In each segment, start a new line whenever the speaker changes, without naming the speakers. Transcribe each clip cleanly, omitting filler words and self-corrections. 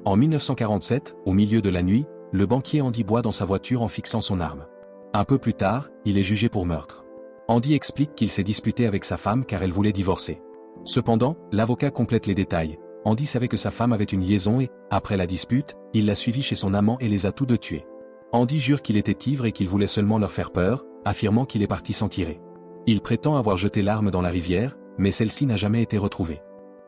En 1947, au milieu de la nuit, le banquier Andy boit dans sa voiture en fixant son arme. Un peu plus tard, il est jugé pour meurtre. Andy explique qu'il s'est disputé avec sa femme car elle voulait divorcer. Cependant, l'avocat complète les détails. Andy savait que sa femme avait une liaison et, après la dispute, il l'a suivie chez son amant et les a tous deux tués. Andy jure qu'il était ivre et qu'il voulait seulement leur faire peur, affirmant qu'il est parti sans tirer. Il prétend avoir jeté l'arme dans la rivière, mais celle-ci n'a jamais été retrouvée.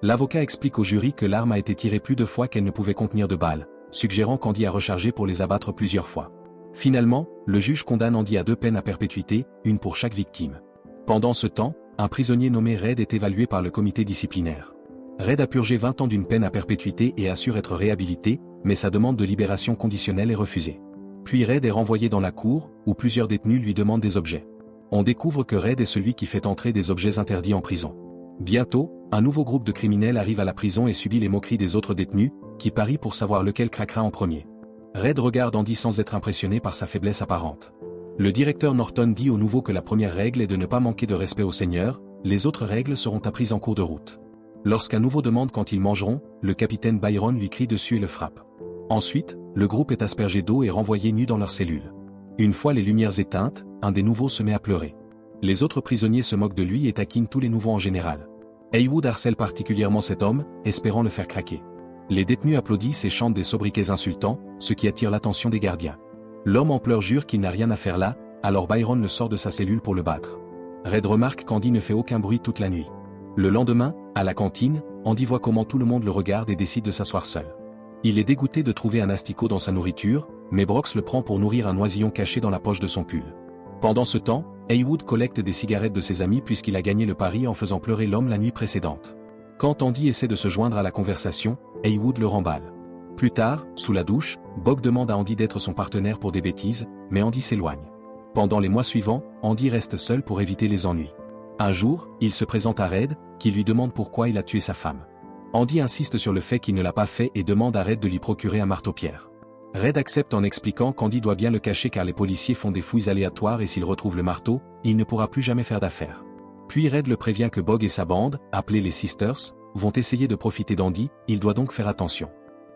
L'avocat explique au jury que l'arme a été tirée plus de fois qu'elle ne pouvait contenir de balles, suggérant qu'Andy a rechargé pour les abattre plusieurs fois. Finalement, le juge condamne Andy à 2 peines à perpétuité, une pour chaque victime. Pendant ce temps, un prisonnier nommé Red est évalué par le comité disciplinaire. Red a purgé 20 ans d'une peine à perpétuité et assure être réhabilité, mais sa demande de libération conditionnelle est refusée. Puis Red est renvoyé dans la cour, où plusieurs détenus lui demandent des objets. On découvre que Red est celui qui fait entrer des objets interdits en prison. Bientôt, un nouveau groupe de criminels arrive à la prison et subit les moqueries des autres détenus, qui parient pour savoir lequel craquera en premier. Red regarde Andy sans être impressionné par sa faiblesse apparente. Le directeur Norton dit au nouveau que la première règle est de ne pas manquer de respect au Seigneur, les autres règles seront apprises en cours de route. Lorsqu'un nouveau demande quand ils mangeront, le capitaine Byron lui crie dessus et le frappe. Ensuite, le groupe est aspergé d'eau et renvoyé nu dans leur cellule. Une fois les lumières éteintes, un des nouveaux se met à pleurer. Les autres prisonniers se moquent de lui et taquinent tous les nouveaux en général. Haywood harcèle particulièrement cet homme, espérant le faire craquer. Les détenus applaudissent et chantent des sobriquets insultants, ce qui attire l'attention des gardiens. L'homme en pleurs jure qu'il n'a rien à faire là, alors Byron le sort de sa cellule pour le battre. Red remarque qu'Andy ne fait aucun bruit toute la nuit. Le lendemain, à la cantine, Andy voit comment tout le monde le regarde et décide de s'asseoir seul. Il est dégoûté de trouver un asticot dans sa nourriture, mais Brox le prend pour nourrir un oisillon caché dans la poche de son pull. Pendant ce temps, Haywood collecte des cigarettes de ses amis puisqu'il a gagné le pari en faisant pleurer l'homme la nuit précédente. Quand Andy essaie de se joindre à la conversation, Haywood le remballe. Plus tard, sous la douche, Bog demande à Andy d'être son partenaire pour des bêtises, mais Andy s'éloigne. Pendant les mois suivants, Andy reste seul pour éviter les ennuis. Un jour, il se présente à Red, qui lui demande pourquoi il a tué sa femme. Andy insiste sur le fait qu'il ne l'a pas fait et demande à Red de lui procurer un marteau-pierre. Red accepte en expliquant qu'Andy doit bien le cacher car les policiers font des fouilles aléatoires et s'il retrouve le marteau, il ne pourra plus jamais faire d'affaires. Puis Red le prévient que Bog et sa bande, appelée les Sisters, vont essayer de profiter d'Andy, il doit donc faire attention.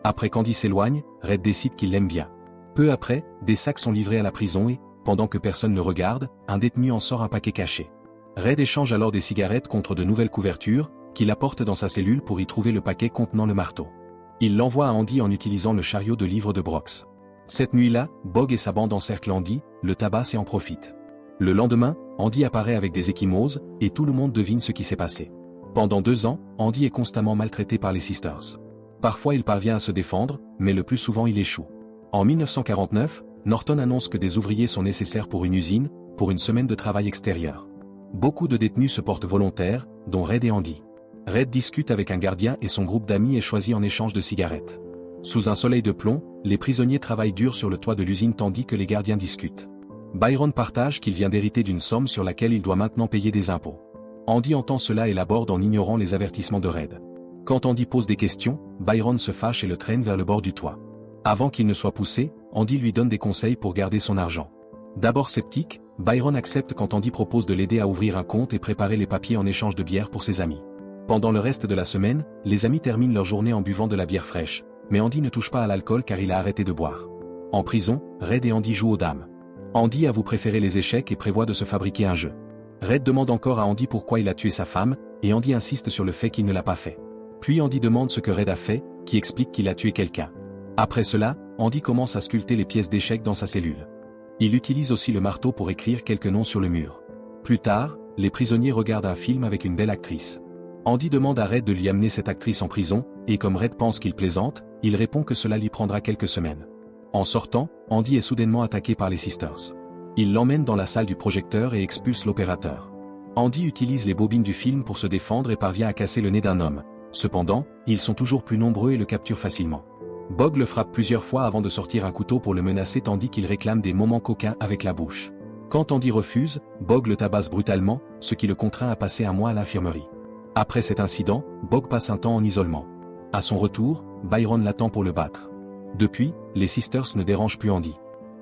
Après qu'Andy s'éloigne, Red décide qu'il l'aime bien. Peu après, des sacs sont livrés à la prison et, pendant que personne ne regarde, un détenu en sort un paquet caché. Red échange alors des cigarettes contre de nouvelles couvertures, qu'il apporte dans sa cellule pour y trouver le paquet contenant le marteau. Il l'envoie à Andy en utilisant le chariot de livres de Brox. Cette nuit-là, Bog et sa bande encerclent Andy, le tabassent et en profitent. Le lendemain, Andy apparaît avec des ecchymoses, et tout le monde devine ce qui s'est passé. Pendant 2 ans, Andy est constamment maltraité par les Sisters. Parfois il parvient à se défendre, mais le plus souvent il échoue. En 1949, Norton annonce que des ouvriers sont nécessaires pour une usine, pour une semaine de travail extérieur. Beaucoup de détenus se portent volontaires, dont Red et Andy. Red discute avec un gardien et son groupe d'amis est choisi en échange de cigarettes. Sous un soleil de plomb, les prisonniers travaillent dur sur le toit de l'usine tandis que les gardiens discutent. Byron partage qu'il vient d'hériter d'une somme sur laquelle il doit maintenant payer des impôts. Andy entend cela et l'aborde en ignorant les avertissements de Red. Quand Andy pose des questions, Byron se fâche et le traîne vers le bord du toit. Avant qu'il ne soit poussé, Andy lui donne des conseils pour garder son argent. D'abord sceptique, Byron accepte quand Andy propose de l'aider à ouvrir un compte et préparer les papiers en échange de bière pour ses amis. Pendant le reste de la semaine, les amis terminent leur journée en buvant de la bière fraîche, mais Andy ne touche pas à l'alcool car il a arrêté de boire. En prison, Red et Andy jouent aux dames. Andy avoue préférer les échecs et prévoit de se fabriquer un jeu. Red demande encore à Andy pourquoi il a tué sa femme, et Andy insiste sur le fait qu'il ne l'a pas fait. Puis Andy demande ce que Red a fait, qui explique qu'il a tué quelqu'un. Après cela, Andy commence à sculpter les pièces d'échecs dans sa cellule. Il utilise aussi le marteau pour écrire quelques noms sur le mur. Plus tard, les prisonniers regardent un film avec une belle actrice. Andy demande à Red de lui amener cette actrice en prison, et comme Red pense qu'il plaisante, il répond que cela lui prendra quelques semaines. En sortant, Andy est soudainement attaqué par les Sisters. Il l'emmène dans la salle du projecteur et expulse l'opérateur. Andy utilise les bobines du film pour se défendre et parvient à casser le nez d'un homme. Cependant, ils sont toujours plus nombreux et le capturent facilement. Bog le frappe plusieurs fois avant de sortir un couteau pour le menacer tandis qu'il réclame des moments coquins avec la bouche. Quand Andy refuse, Bog le tabasse brutalement, ce qui le contraint à passer un mois à l'infirmerie. Après cet incident, Bog passe un temps en isolement. À son retour, Byron l'attend pour le battre. Depuis, les Sisters ne dérangent plus Andy.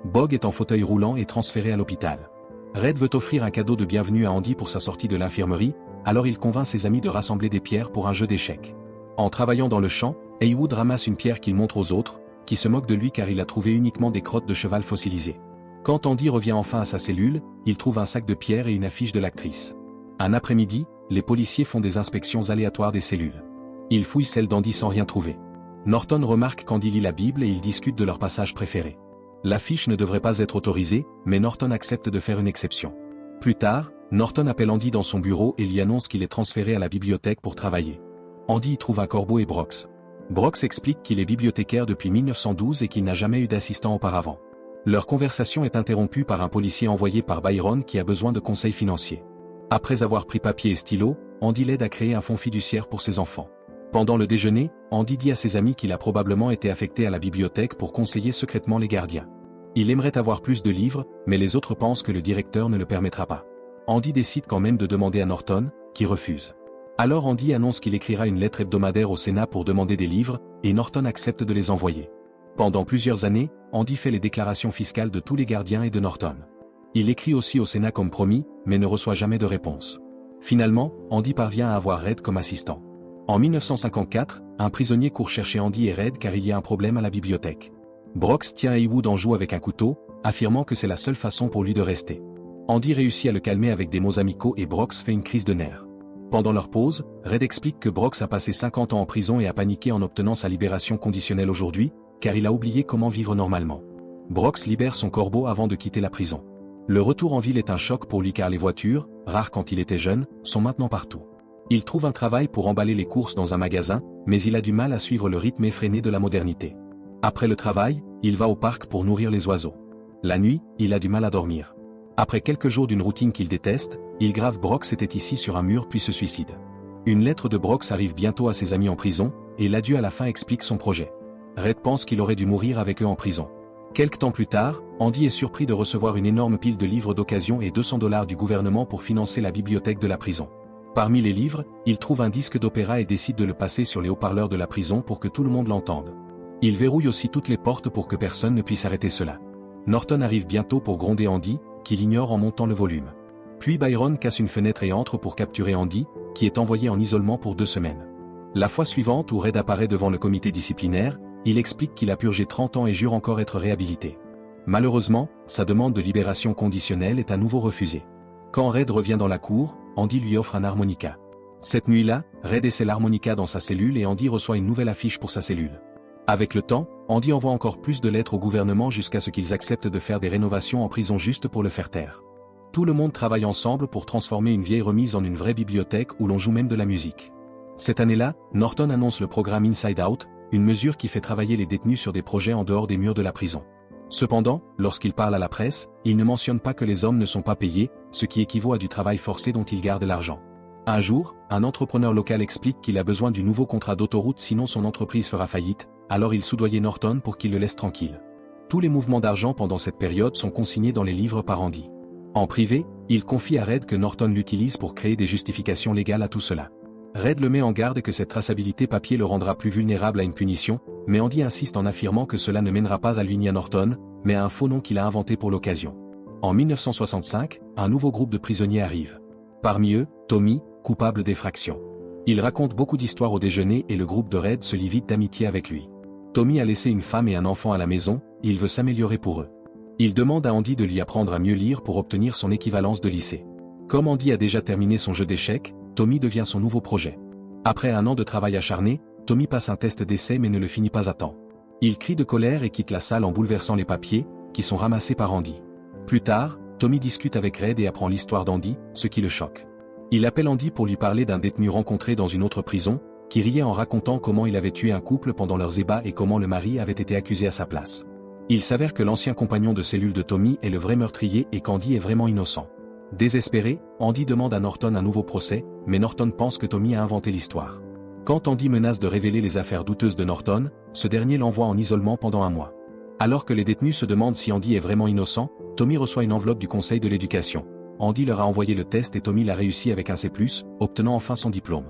Bog est en fauteuil roulant et transféré à l'hôpital. Red veut offrir un cadeau de bienvenue à Andy pour sa sortie de l'infirmerie, alors il convainc ses amis de rassembler des pierres pour un jeu d'échecs. En travaillant dans le champ, Heywood ramasse une pierre qu'il montre aux autres, qui se moquent de lui car il a trouvé uniquement des crottes de cheval fossilisées. Quand Andy revient enfin à sa cellule, il trouve un sac de pierres et une affiche de l'actrice. Un après-midi, les policiers font des inspections aléatoires des cellules. Ils fouillent celle d'Andy sans rien trouver. Norton remarque qu'Andy lit la Bible et ils discutent de leur passage préféré. L'affiche ne devrait pas être autorisée, mais Norton accepte de faire une exception. Plus tard, Norton appelle Andy dans son bureau et lui annonce qu'il est transféré à la bibliothèque pour travailler. Andy y trouve un corbeau et Brox. Brox explique qu'il est bibliothécaire depuis 1912 et qu'il n'a jamais eu d'assistant auparavant. Leur conversation est interrompue par un policier envoyé par Byron qui a besoin de conseils financiers. Après avoir pris papier et stylo, Andy l'aide à créer un fonds fiduciaire pour ses enfants. Pendant le déjeuner, Andy dit à ses amis qu'il a probablement été affecté à la bibliothèque pour conseiller secrètement les gardiens. Il aimerait avoir plus de livres, mais les autres pensent que le directeur ne le permettra pas. Andy décide quand même de demander à Norton, qui refuse. Alors Andy annonce qu'il écrira une lettre hebdomadaire au Sénat pour demander des livres, et Norton accepte de les envoyer. Pendant plusieurs années, Andy fait les déclarations fiscales de tous les gardiens et de Norton. Il écrit aussi au Sénat comme promis, mais ne reçoit jamais de réponse. Finalement, Andy parvient à avoir Red comme assistant. En 1954, un prisonnier court chercher Andy et Red car il y a un problème à la bibliothèque. Brox tient Heywood en joue avec un couteau, affirmant que c'est la seule façon pour lui de rester. Andy réussit à le calmer avec des mots amicaux et Brox fait une crise de nerfs. Pendant leur pause, Red explique que Brox a passé 50 ans en prison et a paniqué en obtenant sa libération conditionnelle aujourd'hui, car il a oublié comment vivre normalement. Brox libère son corbeau avant de quitter la prison. Le retour en ville est un choc pour lui car les voitures, rares quand il était jeune, sont maintenant partout. Il trouve un travail pour emballer les courses dans un magasin, mais il a du mal à suivre le rythme effréné de la modernité. Après le travail, il va au parc pour nourrir les oiseaux. La nuit, il a du mal à dormir. Après quelques jours d'une routine qu'il déteste, il grave Brox était ici sur un mur puis se suicide. Une lettre de Brox arrive bientôt à ses amis en prison, et l'adieu à la fin explique son projet. Red pense qu'il aurait dû mourir avec eux en prison. Quelque temps plus tard, Andy est surpris de recevoir une énorme pile de livres d'occasion et $200 du gouvernement pour financer la bibliothèque de la prison. Parmi les livres, il trouve un disque d'opéra et décide de le passer sur les haut-parleurs de la prison pour que tout le monde l'entende. Il verrouille aussi toutes les portes pour que personne ne puisse arrêter cela. Norton arrive bientôt pour gronder Andy, qu'il ignore en montant le volume. Puis Byron casse une fenêtre et entre pour capturer Andy, qui est envoyé en isolement pour 2 semaines. La fois suivante où Red apparaît devant le comité disciplinaire, il explique qu'il a purgé 30 ans et jure encore être réhabilité. Malheureusement, sa demande de libération conditionnelle est à nouveau refusée. Quand Red revient dans la cour, Andy lui offre un harmonica. Cette nuit-là, Red essaie l'harmonica dans sa cellule et Andy reçoit une nouvelle affiche pour sa cellule. Avec le temps, Andy envoie encore plus de lettres au gouvernement jusqu'à ce qu'ils acceptent de faire des rénovations en prison juste pour le faire taire. Tout le monde travaille ensemble pour transformer une vieille remise en une vraie bibliothèque où l'on joue même de la musique. Cette année-là, Norton annonce le programme Inside Out, une mesure qui fait travailler les détenus sur des projets en dehors des murs de la prison. Cependant, lorsqu'il parle à la presse, il ne mentionne pas que les hommes ne sont pas payés, ce qui équivaut à du travail forcé dont ils gardent l'argent. Un jour, un entrepreneur local explique qu'il a besoin du nouveau contrat d'autoroute sinon son entreprise fera faillite, alors il soudoyait Norton pour qu'il le laisse tranquille. Tous les mouvements d'argent pendant cette période sont consignés dans les livres par Andy. En privé, il confie à Red que Norton l'utilise pour créer des justifications légales à tout cela. Red le met en garde que cette traçabilité papier le rendra plus vulnérable à une punition, mais Andy insiste en affirmant que cela ne mènera pas à lui ni à Norton, mais à un faux nom qu'il a inventé pour l'occasion. En 1965, un nouveau groupe de prisonniers arrive. Parmi eux, Tommy, coupable d'effraction. Il raconte beaucoup d'histoires au déjeuner et le groupe de Red se lie vite d'amitié avec lui. Tommy a laissé une femme et un enfant à la maison, il veut s'améliorer pour eux. Il demande à Andy de lui apprendre à mieux lire pour obtenir son équivalence de lycée. Comme Andy a déjà terminé son jeu d'échecs, Tommy devient son nouveau projet. Après un an de travail acharné, Tommy passe un test d'essai mais ne le finit pas à temps. Il crie de colère et quitte la salle en bouleversant les papiers, qui sont ramassés par Andy. Plus tard, Tommy discute avec Red et apprend l'histoire d'Andy, ce qui le choque. Il appelle Andy pour lui parler d'un détenu rencontré dans une autre prison, qui riait en racontant comment il avait tué un couple pendant leurs ébats et comment le mari avait été accusé à sa place. Il s'avère que l'ancien compagnon de cellule de Tommy est le vrai meurtrier et qu'Andy est vraiment innocent. Désespéré, Andy demande à Norton un nouveau procès, mais Norton pense que Tommy a inventé l'histoire. Quand Andy menace de révéler les affaires douteuses de Norton, ce dernier l'envoie en isolement pendant un mois. Alors que les détenus se demandent si Andy est vraiment innocent, Tommy reçoit une enveloppe du conseil de l'éducation. Andy leur a envoyé le test et Tommy l'a réussi avec un C+, obtenant enfin son diplôme.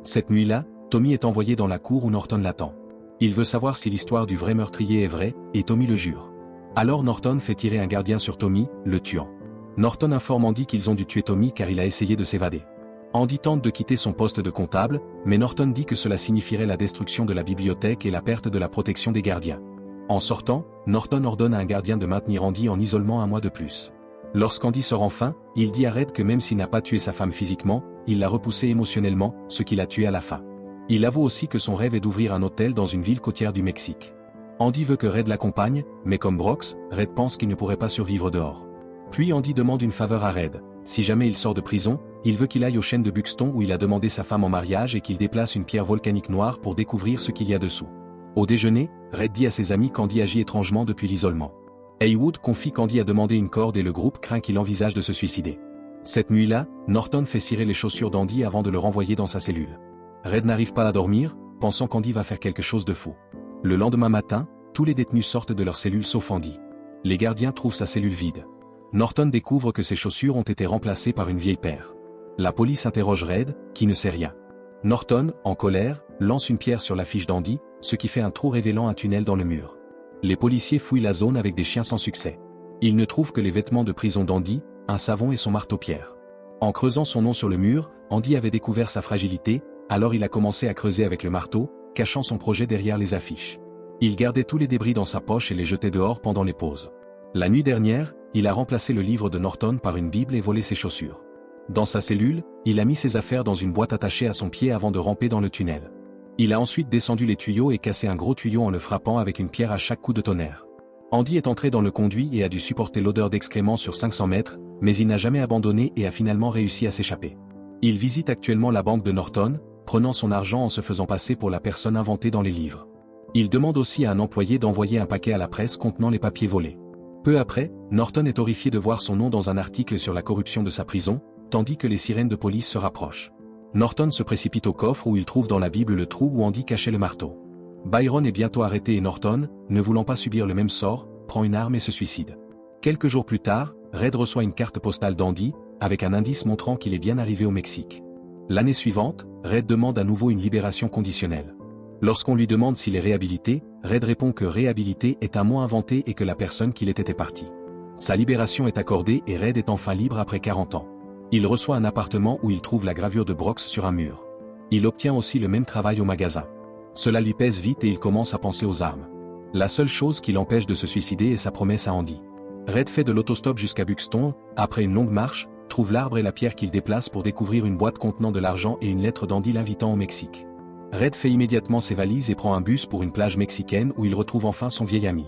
Cette nuit-là, Tommy est envoyé dans la cour où Norton l'attend. Il veut savoir si l'histoire du vrai meurtrier est vraie, et Tommy le jure. Alors Norton fait tirer un gardien sur Tommy, le tuant. Norton informe Andy qu'ils ont dû tuer Tommy car il a essayé de s'évader. Andy tente de quitter son poste de comptable, mais Norton dit que cela signifierait la destruction de la bibliothèque et la perte de la protection des gardiens. En sortant, Norton ordonne à un gardien de maintenir Andy en isolement un mois de plus. Lorsqu'Andy sort enfin, il dit à Red que même s'il n'a pas tué sa femme physiquement, il l'a repoussée émotionnellement, ce qui l'a tué à la fin. Il avoue aussi que son rêve est d'ouvrir un hôtel dans une ville côtière du Mexique. Andy veut que Red l'accompagne, mais comme Brox, Red pense qu'il ne pourrait pas survivre dehors. Puis Andy demande une faveur à Red. Si jamais il sort de prison, il veut qu'il aille aux chênes de Buxton où il a demandé sa femme en mariage et qu'il déplace une pierre volcanique noire pour découvrir ce qu'il y a dessous. Au déjeuner, Red dit à ses amis qu'Andy agit étrangement depuis l'isolement. Haywood confie qu'Andy a demandé une corde et le groupe craint qu'il envisage de se suicider. Cette nuit-là, Norton fait cirer les chaussures d'Andy avant de le renvoyer dans sa cellule. Red n'arrive pas à dormir, pensant qu'Andy va faire quelque chose de fou. Le lendemain matin, tous les détenus sortent de leur cellule sauf Andy. Les gardiens trouvent sa cellule vide. Norton découvre que ses chaussures ont été remplacées par une vieille paire. La police interroge Red, qui ne sait rien. Norton, en colère, lance une pierre sur l'affiche d'Andy, ce qui fait un trou révélant un tunnel dans le mur. Les policiers fouillent la zone avec des chiens sans succès. Ils ne trouvent que les vêtements de prison d'Andy, un savon et son marteau-pierre. En creusant son nom sur le mur, Andy avait découvert sa fragilité, alors il a commencé à creuser avec le marteau, cachant son projet derrière les affiches. Il gardait tous les débris dans sa poche et les jetait dehors pendant les pauses. La nuit dernière, il a remplacé le livre de Norton par une Bible et volé ses chaussures. Dans sa cellule, il a mis ses affaires dans une boîte attachée à son pied avant de ramper dans le tunnel. Il a ensuite descendu les tuyaux et cassé un gros tuyau en le frappant avec une pierre à chaque coup de tonnerre. Andy est entré dans le conduit et a dû supporter l'odeur d'excréments sur 500 mètres, mais il n'a jamais abandonné et a finalement réussi à s'échapper. Il visite actuellement la banque de Norton, prenant son argent en se faisant passer pour la personne inventée dans les livres. Il demande aussi à un employé d'envoyer un paquet à la presse contenant les papiers volés. Peu après, Norton est horrifié de voir son nom dans un article sur la corruption de sa prison, tandis que les sirènes de police se rapprochent. Norton se précipite au coffre où il trouve dans la Bible le trou où Andy cachait le marteau. Byron est bientôt arrêté et Norton, ne voulant pas subir le même sort, prend une arme et se suicide. Quelques jours plus tard, Red reçoit une carte postale d'Andy, avec un indice montrant qu'il est bien arrivé au Mexique. L'année suivante, Red demande à nouveau une libération conditionnelle. Lorsqu'on lui demande s'il est réhabilité, Red répond que réhabilité est un mot inventé et que la personne qu'il était partie. Sa libération est accordée et Red est enfin libre après 40 ans. Il reçoit un appartement où il trouve la gravure de Brox sur un mur. Il obtient aussi le même travail au magasin. Cela lui pèse vite et il commence à penser aux armes. La seule chose qui l'empêche de se suicider est sa promesse à Andy. Red fait de l'autostop jusqu'à Buxton, après une longue marche, trouve l'arbre et la pierre qu'il déplace pour découvrir une boîte contenant de l'argent et une lettre d'Andy l'invitant au Mexique. Red fait immédiatement ses valises et prend un bus pour une plage mexicaine où il retrouve enfin son vieil ami.